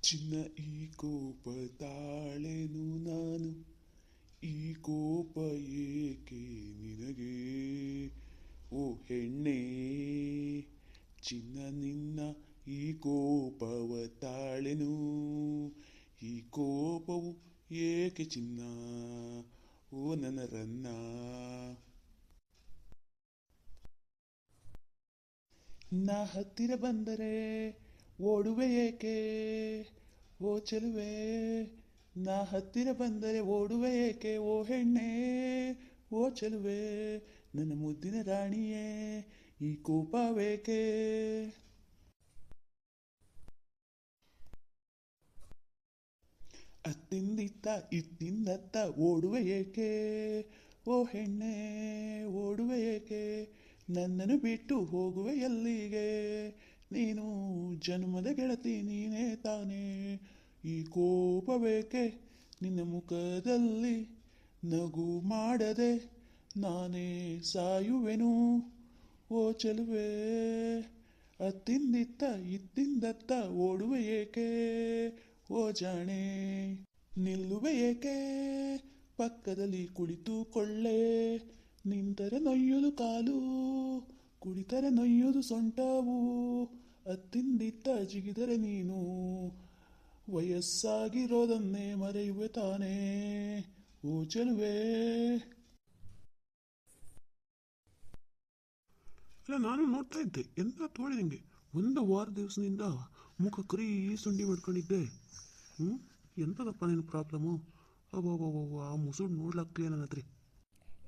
ಚಿನ್ನ ಈ ಕೋಪ ತಾಳೆನು ನಾನು, ಈ ಕೋಪ ಏಕೆ ನಿನಗೆ ಓ ಹೆಣ್ಣೆ. ಚಿನ್ನ ನಿನ್ನ ಈ ಕೋಪವ ತಾಳೆನು, ಈ ಕೋಪವು ಏಕೆ ಚಿನ್ನ ಓ ನನ್ನ ರನ್ನ. ನಾ ಹತ್ತಿರ ಬಂದರೆ ಓಡುವೆ ಏಕೆ ಓ ಚೆಲುವೆ, ನಾ ಹತ್ತಿರ ಬಂದರೆ ಓಡುವೆ ಏಕೆ ಓ ಹೆಣ್ಣೆ ಓ ಚೆಲುವೆ, ನನ್ನ ಮುದ್ದಿನ ರಾಣಿಯೇ ಈ ಕೋಪವೇಕೆ. ಅತ್ತಿಂದಿತ್ತ ಇತ್ತಿಂದತ್ತ ಓಡುವೆ ಏಕೆ ಓ ಹೆಣ್ಣೆ ಓಡುವೆ ಏಕೆ, ನನ್ನನ್ನು ಬಿಟ್ಟು ಹೋಗುವೆ ಎಲ್ಲಿಗೆ, ನೀನು ಜನ್ಮದ ಗೆಳತಿ ನೀನೇ ತಾನೇ. ಈ ಕೋಪವೇಕೆ ನಿನ್ನ ಮುಖದಲ್ಲಿ ನಗು ಮಾಡದೆ ನಾನೇ ಸಾಯುವೆನು ಓ ಚೆಲುವೆ. ಅತ್ತಿಂದಿತ್ತ ಇತ್ತಿಂದತ್ತ ಓಡುವೆ ಏಕೆ ಓ ಜಾಣೆ, ನಿಲ್ಲುವೆ ಏಕೆ ಪಕ್ಕದಲ್ಲಿ ಕುಳಿತುಕೊಳ್ಳೆ, ನಿಂತರೆ ನೊಯ್ಯುವುದು ಕಾಲು, ಕುಡಿತರೆ ನೊಯ್ಯುವುದು ಸೊಂಟವು, ಅತ್ತಿಂದಿತ್ತ ಜಿಗಿದರೆ ನೀನು ವಯಸ್ಸಾಗಿರೋದನ್ನೇ ಮರೆಯುವೆ ತಾನೇ ಓ ಚೆಲುವೆ. ಇಲ್ಲ, ನಾನು ನೋಡ್ತಾ ಇದ್ದೆ ಎಂತ ತೋಳಿ ನಿಂಗೆ ಒಂದು ವಾರ ದಿವಸದಿಂದ ಮುಖ ಕರಿ ಸುಂಡಿ ಮಾಡ್ಕೊಂಡಿದ್ದೆ. ಎಂಥದಪ್ಪ ನಿನ್ನ ಪ್ರಾಬ್ಲಮ್ಮು? ಅಬ್ಬಬ್ಬಬ್ಬ, ಆ ಮುಸುಡು ನೋಡ್ಲಾಗ್ತೀಯ ನನ್ನ ಹತ್ರ.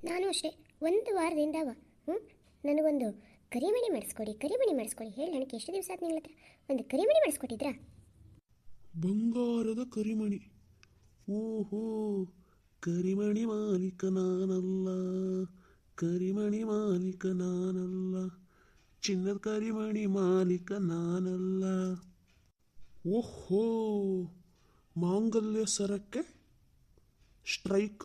ನಾನು ಅಷ್ಟೇ ಒಂದು ವಾರದಿಂದವ ನನಗೊಂದು ಕರಿಮಣಿ ಮಾಡಿಸ್ಕೊಡಿ ಕರಿಮಣಿ ಮಾಡಿಸ್ಕೊಡಿ ಹೇಳಿ. ನನಗೆ ಎಷ್ಟು ದಿವಸ ಆಯ್ತು ನಿಮ್ಮ ಹತ್ರ ಒಂದು ಕರಿಮಣಿ ಮಾಡಿಸ್ಕೊಟ್ಟಿದ್ರಾ? ಬಂಗಾರದ ಕರಿಮಣಿ? ಓಹೋ, ಕರಿಮಣಿ ಮಾಲೀಕ ನಾನಲ್ಲ, ಕರಿಮಣಿ ಮಾಲೀಕ ನಾನಲ್ಲ, ಚಿನ್ನದ ಕರಿಮಣಿ ಮಾಲೀಕ ನಾನಲ್ಲ. ಓಹೋ, ಮಾಂಗಲ್ಯ ಸರಕ್ಕೆ ಸ್ಟ್ರೈಕ್.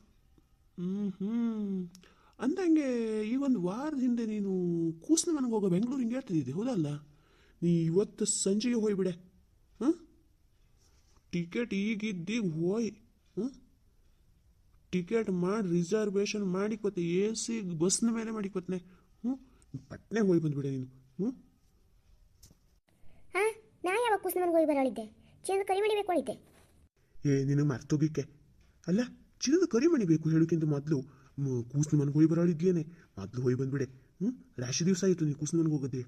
ಅಂದಂಗೆ ಈ ಒಂದು ವಾರದ ಹಿಂದೆ ನೀನು ಕೂಸ್ನ ಮನೆಗೆ ಹೋಗೋ ಬೆಂಗಳೂರಿಗೆ ಹೇಳ್ತಿದ್ದೆ ಹೌದಲ್ಲ? ನೀ ಇವತ್ತು ಸಂಜೆಗೆ ಹೋಗ್ಬಿಡೆ. ಟಿಕೆಟ್ ಈಗಿದ್ದೀಗ ಹೋಯ್. ಟಿಕೆಟ್ ಮಾಡಿ ರಿಸರ್ವೇಷನ್ ಮಾಡಿಕೊತ್ತೆ, ಎ ಸಿ ಬಸ್ನ ಮೇಲೆ ಮಾಡಿಕೊತ್ನೆ. ಪಟ್ನೆ ಹೋಗಿ ಬಂದ್ಬಿಡೆ ನೀನು. ನಾ ಯಾವಾಗ ಕೂಸ್ನ ಮನೆಗೆ ಹೋಗಿ ಬರೋಳಿದ್ದೆ? ಚಿನ್ನದ ಕರಿಮಣಿ ಬೇಕು ಹೇಳಿದ್ದೆ. ನಿನಗೆ ಮರ್ತೋಗಿಕ್ಕೆ ಅಲ್ಲ, ಚಿನ್ನದ ಕರಿಮಣಿ ಬೇಕು ಹೇಳೋಕ್ಕಿಂತ ಮೊದಲು ಕೂಸ್ನ ಮನೆಗೆ ಹೋಗಿ ಬರೋಳಿದ್ಯೇನೆ, ಮೊದಲು ಹೋಗಿ ಬಂದ್ಬಿಡೆ. ರಾಶಿ ದಿವಸ ಆಯಿತು ನೀನು ಕೂಸ್ನ ಮನೆಗೆ ಹೋಗೋದೇ.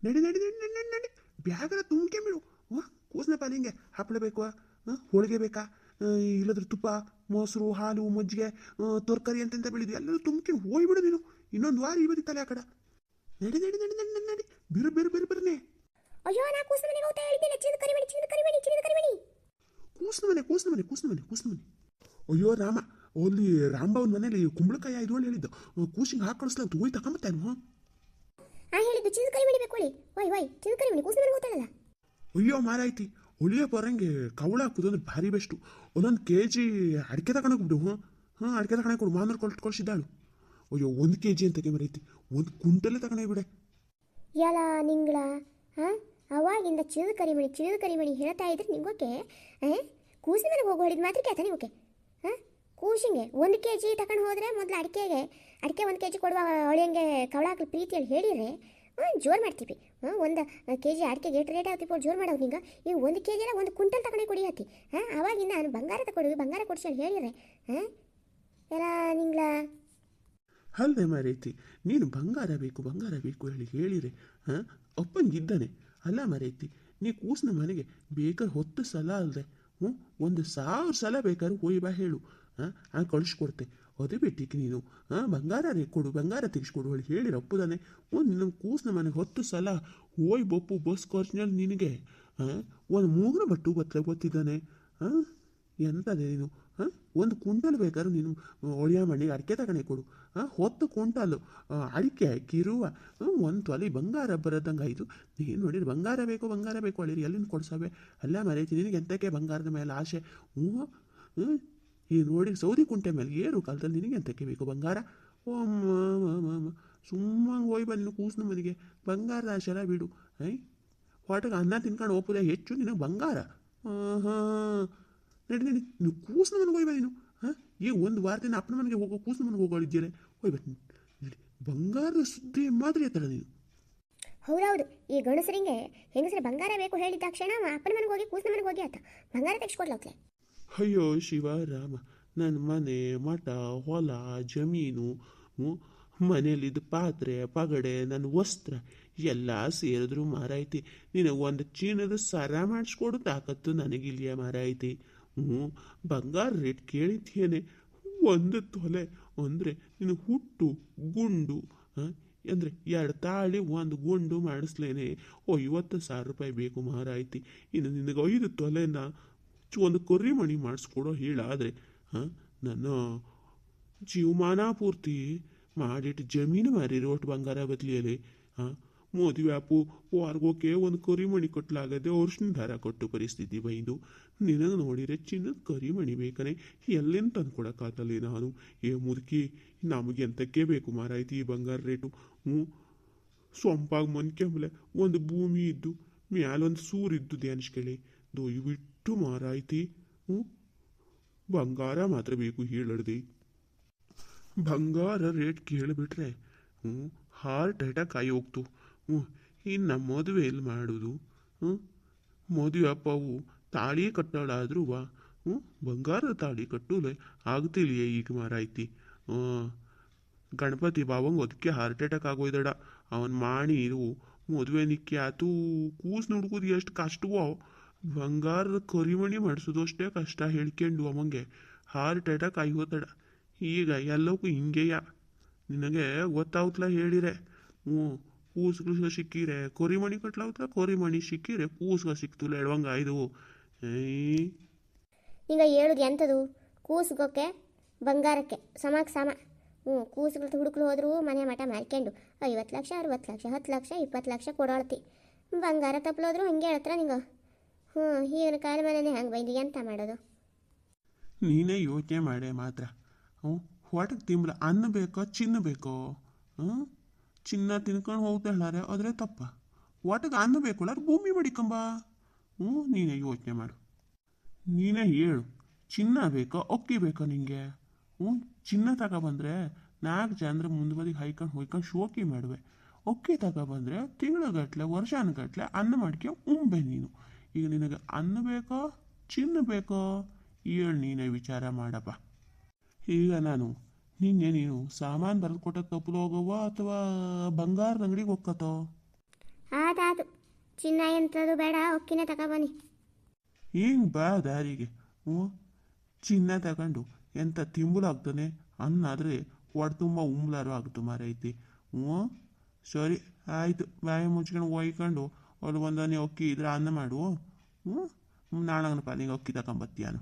ನಡಿ ನಡಿ ನಡಿ ನಡಿ ನಡಿ ನಡಿ, ಬ್ಯಾಗರ ತುಂಬ್ಕೊಂಬಿಡು. ಕೂಸ್ನ ಪಾಲಿಂಗೆ ಹಪ್ಪಳ ಬೇಕು, ಹೋಳಿಗೆ ಬೇಕಾ, ಇಲ್ಲದ್ರೆ ತುಪ್ಪ ಮೊಸರು ಹಾಲು ಮಜ್ಜಿಗೆ ತರಕಾರಿ ಅಂತಂತ ಬೆಳೆದು ಎಲ್ಲರೂ ತುಂಬ್ಕೊಂಡು ಹೋಗ್ಬಿಡು ನೀನು. ಇನ್ನೊಂದು ವಾರ ಇವತ್ತು ತಲೆ ಆ ಕಡೆ. ನಡಿ ನಡಿ ನಡಿ ನಡಿ ನಡಿ ನಡಿ, ಬಿರು ಬಿರು ಬಿರು ಬಿರ್ನೆ. ಅಯ್ಯೋ, ನಾ ಕೂಸ್ನ ಮನೆಗೆ ಹೋಗ್ತಾ ಹೇಳಿದ್ದೆ. ಚಿನ್ನದ ಕರಿಮಣಿ ಚಿನ್ನದ ಕರಿಮಣಿ ಚಿನ್ನದ ಕರಿಮಣಿ. ಕೂಸ್ನ ಮನೆ ಕೂಸ್ನ ಮನೆ ಕೂಸ್ನ ಮನೆ ಕೂಸ್ನ ಮನೆ. ಅಯ್ಯೋ ರಾಮ, ಅಲ್ಲಿ ರಾಂಬವನ ಮನೇಲಿ ಕುಂಬಳಕಾಯಿ ಆಯ್ದು ಅಂತ ಹೇಳಿದ್ದು, ಕೂಸಿಂಗ್ ಹಾಕಿ ಕಳಿಸ್ಲಂತ ಹೋಗಿ ತಗೊಂಬತ್ತಾನು. ಹೇಳಿದ್ದು ಚಿನ್ನದ ಕರಿಮಣಿ ಬೇಕು ಹೇಳಿ. ವೈ ಚಿನ್ನದ ಕರಿಮಣಿ ಕೂಸ್ನ ಮನೆಗೆ ಹೋಗ್ತಾಳಲ್ಲ. ಅಯ್ಯೋ ಮಾರಾಯ್ತಿ, ಒಳ್ಳೆಯ ಬರಂಗೆ ಕವಳ ಹಾಕುದು ಅಂದ್ರೆ ಭಾರಿ ಬೆಸ್ಟು. ಒಂದೊಂದು KG ಅಡಿಕೆ ತಗೊಂಡೋಗ್ಬಿಡು. ಅಡಿಕೆ ತಗೊಂಡು ಕೊಡು, ಮಾನೂರು ಕಳಿಸಿದ್ದಾಳು. ಅಯ್ಯೋ, 1 kg ಅಂತ ಮರೈತಿ, 1 ಕ್ವಿಂಟಲ್ಲೇ ತಗೊಂಡೋಗ್ಬಿಡೆ. ಎಲ್ಲ ನಿಂಗಳ ಅವಾಗಿಂದ ಚಿನ್ನದ ಕರಿಮಣಿ ಹೇಳ್ತಾ ಇದ್ರೆ ನಿಮ್ಗೋಕೆ ಕೂಸಿನ ಮನೆಗೆ ಹೋಗಿ ಹೊಡಿದ್ ಮಾತ್ರ ಕೇಳ್ತಾನೆ ನಿಮಗೆ. ಕೂಸಿಂಗೆ 1 kg ತಗೊಂಡು ಹೋದರೆ ಮೊದಲು ಅಡಿಕೆ 1 kg ಕೊಡುವ ಅವಳಿಯಂಗೆ ಕವಳ ಹಾಕಲು ಪ್ರೀತಿಯಲ್ಲಿ ಹೇಳಿದ್ರೆ ಜೋರು ಮಾಡ್ತೀವಿ. 1 kg ಅಡಿಕೆಗೆ ರೇಟ್ ಆಗ್ತೀವಿ ಜೋರು ಮಾಡೋದು. ನಿಂಗೆ ಈಗ 1 kg ಎಲ್ಲ 1 ಕ್ವಿಂಟಲ್ ತಗೊಂಡು ಕೊಡಿ ಹತ್ತಿ. ಅವಾಗಿಂದ ನಾನು ಬಂಗಾರ ತಗೊಳ್ಳಿ ಬಂಗಾರ ಕೊಡಿಸಿ ಹೇಳಿ ಹೇಳಿದ್ರೆ ಎಲ್ಲ ನಿಂಗ್ಲ ಅಲ್ಲದೆ ಮಾರೈತಿ, ನೀನು ಬಂಗಾರ ಬೇಕು ಹೇಳಿರೆ ಅಪ್ಪಂಗಿದ್ದಾನೆ ಅಲ್ಲ ಮಾರೈತಿ. ನೀ ಕೂಸ್ನ ಮನೆಗೆ ಬೇಕಾದ್ರೆ 10 ಸಲ ಅಲ್ಲದೆ 1,000 ಸಲ ಬೇಕಾದ್ರೆ ಹೋಯ್ ಬಾ ಹೇಳು, ಕಳಿಸ್ಕೊಡ್ತೆ. ಅದೇ ಬಿಟ್ಟಿಕ್ಕೆ ನೀನು ಬಂಗಾರ ಕೊಡು ಬಂಗಾರ ತೆಗಿಸ್ಕೊಡು ಹೇಳಿ ಹೇಳಿರ ಅಪ್ಪದಾನೆ. ನಿನ್ನ ಕೂಸ್ನ ಮನೆಗೆ 10 ಸಲ ಹೋಯ್ ಬಪ್ಪು ಬಸ್ ಖರ್ಚಿನಲ್ಲಿ ನಿನಗೆ ಒಂದು 3 ಬಟ್ಟು ಗೊತ್ತಿದ್ದಾನೆ. ಎಂತದೆ ನೀನು 1 ಕ್ವಿಂಟಲ್ ಬೇಕಾದ್ರೆ ನೀನು ಒಳಿಯ ಮಣ್ಣಿಗೆ ಅಡಿಕೆ ತಗೊಂಡೆ ಕೊಡು. 10 ಕ್ವಿಂಟಲ್ ಅಡಿಕೆ ಕಿರುವ 1 ತೊಲೆ ಬಂಗಾರ ಬರೋದಂಗೆ ಆಯಿತು. ನೀನು ನೋಡಿರಿ ಬಂಗಾರ ಬೇಕು ಅಳಿರಿ ಎಲ್ಲಿಂದ ಕೊಡ್ಸವೆ ಅಲ್ಲ ಮರೈತಿ. ನಿನಗೆ ಎಂತಕ್ಕೆ ಬಂಗಾರದ ಮೇಲೆ ಆಸೆ? ಈ ನೋಡಿ ಸೌದಿ ಕುಂಟೆ ಮೇಲೆ ಏರು ಕಾಲದಲ್ಲಿ ನಿನಗೆ ಎಂತಕ್ಕೆ ಬೇಕು ಬಂಗಾರ? ಸುಮ್ಮನೆ ಹೋಯ್ ಬನ್ನಿ ಕೂಸ್ನ ಮನೆಗೆ, ಬಂಗಾರದ ಆಸೆ ಎಲ್ಲ ಬಿಡು. ಹೊಟ್ಟೆಗೆ ಅನ್ನ ತಿನ್ಕೊಂಡು ಹೋಗ್ಬೋದೇ ಹೆಚ್ಚು ನಿನಗೆ ಬಂಗಾರ. ಹಾಂ ನಡಿ ನಡಿ ನೀವು ಕೂಸ್ನ ಮನೆಗೆ ಹೋಯ್ಬಾ ನೀನು. ಹಾಂ ಈಗ ಒಂದು ವಾರದಿಂದ ಅಪ್ಪನ ಮನೆಗೆ ಹೋಗೋ ಕೂಸ್ನ ಮನೆಗೆ ಹೋಗೋಳಿದ್ದೀರ ಹೋಯ್ಬಾ ನಡಿ. ಬಂಗಾರದ ಸುದ್ದಿ ಮಾತ್ರ ಎತ್ತಲ್ಲ ನೀನು. ಹೌದೌದು, ಈ ಗಂಡಸರಿಗೆ ಹೆಂಗಸರ ಬಂಗಾರ ಬೇಕು ಹೇಳಿದ ತಕ್ಷಣ ಅಪ್ಪನ ಮನೆಗೆ ಹೋಗಿ ಕೂಸಿನ ಮನೆಗೆ ಹೋಗಿ ಆತ ಬಂಗಾರ ತೆಗೆಸ್ಕೊಡ್ಲತ್ಲೆ. ಅಯ್ಯೋ ಶಿವರಾಮ, ನನ್ನ ಮನೆ ಮಠ ಹೊಲ ಜಮೀನು ಮನೇಲಿದ್ದ ಪಾತ್ರೆ ಪಗಡೆ ನನ್ನ ವಸ್ತ್ರ ಎಲ್ಲ ಸೇರಿದ್ರು ಮಾರಾಯ್ತಿ. ನಿನಗೆ ಒಂದು ಚಿನ್ನದ ಸರ ಮಾಡಿಸ್ಕೊಡು ತಾಕತ್ತು ನನಗಿಲ್ಲಿಯ ಮಾರಾಯ್ತಿ. ಬಂಗಾರ ರೇಟ್ ಕೇಳಿದ್ದೇನೆ. 1 ತೊಲೆ ಅಂದರೆ ನಿನಗೆ ಹುಟ್ಟು ಗುಂಡು ಅಂದರೆ 2 ತಾಳಿ 1 ಗುಂಡು ಮಾಡಿಸ್ಲೇನೆ 50,000 ರೂಪಾಯಿ ಬೇಕು ಮಾರಾಯ್ತಿ. ಇನ್ನು ನಿನಗೆ 5 ತೊಲೆನ ಒಂದು ಕರಿಮಣಿ ಮಾಡಿಸ್ಕೊಡೋ ಹೇಳಾದರೆ ನನ್ನ ಜೀವಮಾನ ಪೂರ್ತಿ ಮಾಡಿಟ್ಟು ಜಮೀನು ಮಾರಿರಿ ಒಟ್ಟು ಬಂಗಾರ ಬದಲಿಯಲ್ಲಿ. ಮದುವೆ ಅಪ್ಪು ಹೊರ್ಗೋಕೆ ಒಂದು ಕರಿಮಣಿ ಕೊಟ್ಲಾಗದೆ ಅರ್ಶಿನ ದಾರ ಕೊಟ್ಟು ಪರಿಸ್ಥಿತಿ ಬೈದು ನಿನಗೆ ನೋಡಿದರೆ ಚಿನ್ನದ ಕರಿಮಣಿ ಬೇಕನೆ ಎಲ್ಲಿಂದ ತಂದು ಕೊಡೋಕ್ಕಾಗಲ್ಲ ನಾನು. ಮುದುಕಿ ನಮಗೆ ಎಂತಕ್ಕೆ ಬೇಕು ಮಾರಾಯ್ತಿ ಈ ಬಂಗಾರ ರೇಟು. ಸೊಂಪಾಗಿ ಮನ್ಕೆಂಬಲೆ ಒಂದು ಭೂಮಿ ಇದ್ದು ಮ್ಯಾಲೊಂದು ಸೂರಿದ್ದು ಧ್ಯಾನಿಸ್ಕೊಳ್ಳಿ ದಯವಿಟ್ಟು ಮಾರಾಯ್ತಿ. ಬಂಗಾರ ಮಾತ್ರ ಬೇಕು ಹೇಳಡ್ದೆ. ಬಂಗಾರ ರೇಟ್ ಕೇಳಿಬಿಟ್ರೆ ಹಾರ್ಟ್ ಅಟ್ಯಾಕ್ ಆಗಿ ಹೋಗ್ತು. ಇನ್ನು ಮದುವೆ ಎಲ್ಲಿ ಮಾಡೋದು? ಮದುವೆ ಅಪ್ಪವು ತಾಳಿ ಕಟ್ಟೋಳಾದ್ರೂ ಬಂಗಾರದ ತಾಳಿ ಕಟ್ಟುಲೆ ಆಗ್ತಿಲ್ಲ ಈಗ ಮಾರಾಯ್ತಿ. ಗಣಪತಿ ಬಾವಂಗೆ ಅದಕ್ಕೆ ಹಾರ್ಟ್ ಅಟ್ಯಾಕ್ ಆಗೋಯ್ದಡ. ಅವನ ಮಾಡಿ ಇದು ಮದುವೆ ನಿಕ್ಕಿ ಆತು ಕೂಸು ನುಡ್ಕೋದು ಎಷ್ಟು ಕಷ್ಟವೋ ಬಂಗಾರದ ಕರಿಮಣಿ ಮಾಡಿಸೋದು ಅಷ್ಟೇ ಕಷ್ಟ ಹೇಳ್ಕೊಂಡು ಅವಂಗೆ ಹಾರ್ಟ್ ಅಟ್ಯಾಕ್ ಆಗಿ ಹೋತಡ. ಈಗ ಎಲ್ಲಕ್ಕೂ ಹಿಂಗೆಯ ನಿನಗೆ ಗೊತ್ತಾಗ್ತಲ ಹೇಳಿರೆ. ಕೂಸ್ಗಳು ಸಿಕ್ಕಿರೆ ಕರಿಮಣಿ ಕಟ್ಲಾಗ್ತಲ್ಲ, ಕರಿಮಣಿ ಸಿಕ್ಕಿರೆ ಕೂಸ್ಗ ಸಿಕ್ತಲ್ಲ ಹೇಳುವಂಗ ಇದು. ಈಗ ಹೇಳುದು ಎಂಥದು ಕೂಸ್ಗೋಕೆ ಬಂಗಾರಕ್ಕೆ ಸಮಕ್ಕೆ ಸಮ. ಕೂಸುಗಳು ಹುಡುಕ್ಲು ಹೋದ್ರು ಮನೆ ಮಠ ಮಾರ್ಕೊಂಡು 50 ಲಕ್ಷ 60 ಲಕ್ಷ 10 ಲಕ್ಷ 20 ಲಕ್ಷ ಕೊಡೋಳ್ತಿ. ಬಂಗಾರ ತಪ್ಪಲೋದ್ರು ಹಂಗೆ ಹೇಳ್ತಾರ ನಿಂಗೆ. ಈಗಿನ ಕಾಲ ಮನೆಯೇ ಹಂಗೆ ಬೈದು ಎಂತ ಮಾಡೋದು? ನೀನೇ ಯೋಚನೆ ಮಾಡೆ ಮಾತ್ರ. ಹೊಟ್ಟೆಗೆ ತಿಂಬಲ ಅನ್ನ ಬೇಕೋ ಚಿನ್ನ ಬೇಕೋ? ಚಿನ್ನ ತಿನ್ಕೊಂಡು ಹೋಗ್ತಾಳೆ ಆದರೆ ತಪ್ಪ. ಹೊಟ್ಟೆಗೆ ಅನ್ನ ಬೇಕು ಭೂಮಿ ಮಡಿಕೊಂಬ. ನೀನೇ ಯೋಚನೆ ಮಾಡು. ನೀನೇ ಹೇಳು, ಚಿನ್ನ ಬೇಕೋ ಅಕ್ಕಿ ಬೇಕೋ ನಿಂಗೆ? ಚಿನ್ನ ತಗೊಬಂದ್ರೆ 4 ಜನರ ಮುಂದೆ ಬದಿಗೆ ಹೈಕೊಂಡು ಹೋಯ್ಕೊಂಡು ಶೋಕಿ ಮಾಡುವೆ. ಅಕ್ಕಿ ತಗೊಬಂದ್ರೆ ತಿಂಗಳಗಟ್ಲೆ ವರ್ಷಾನುಗಟ್ಲೆ ಅನ್ನ ಮಾಡ್ಕೆ ಉಂಬೆ ನೀನು. ಈಗ ನಿನಗೆ ಅನ್ನ ಬೇಕೋ ಚಿನ್ನ ಬೇಕೋ ಹೇಳು, ನೀನೇ ವಿಚಾರ ಮಾಡಪ್ಪ. ಈಗ ನಾನು ನಿನ್ನೆ ನೀನು ಸಾಮಾನು ಬರೆದು ಕೊಟ್ಟ ತಪ್ಪಲು ಹೋಗವ ಅಥವಾ ಬಂಗಾರದ ಅಂಗಡಿಗೆ ಹೋಗ್ಕತ್ತೋ? ಆದಾದು ಚಿನ್ನ ಎಂಥದ್ದು ಬೇಡ, ಅಕ್ಕಿನೇ ತಗೊಬನ್ನಿ. ಹಿಂಗೆ ಬಾ ದಾರಿಗೆ. ಚಿನ್ನ ತಗೊಂಡು ಎಂಥ ತಿಂಬಲಾಗ್ತಾನೆ ಅನ್ನಾದರೆ ಹೊಟ್ಟೆ ತುಂಬ ಉಂಬ್ಲಾರು ಆಗುತ್ತೆ ಮಾರೈತಿ. ಸರಿ ಆಯಿತು, ಬಾಯಿ ಮುಚ್ಕೊಂಡು ಒಯ್ಕೊಂಡು ಅಲ್ಲಿ ಒಂದನೇ ಅಕ್ಕಿ ಇದ್ರೆ ಅನ್ನ ಮಾಡು. ನಾಳೆ ಪಾಲಿಗೆ ಅಕ್ಕಿ ತಗೊಂಬತ್ತೀಯಾನು.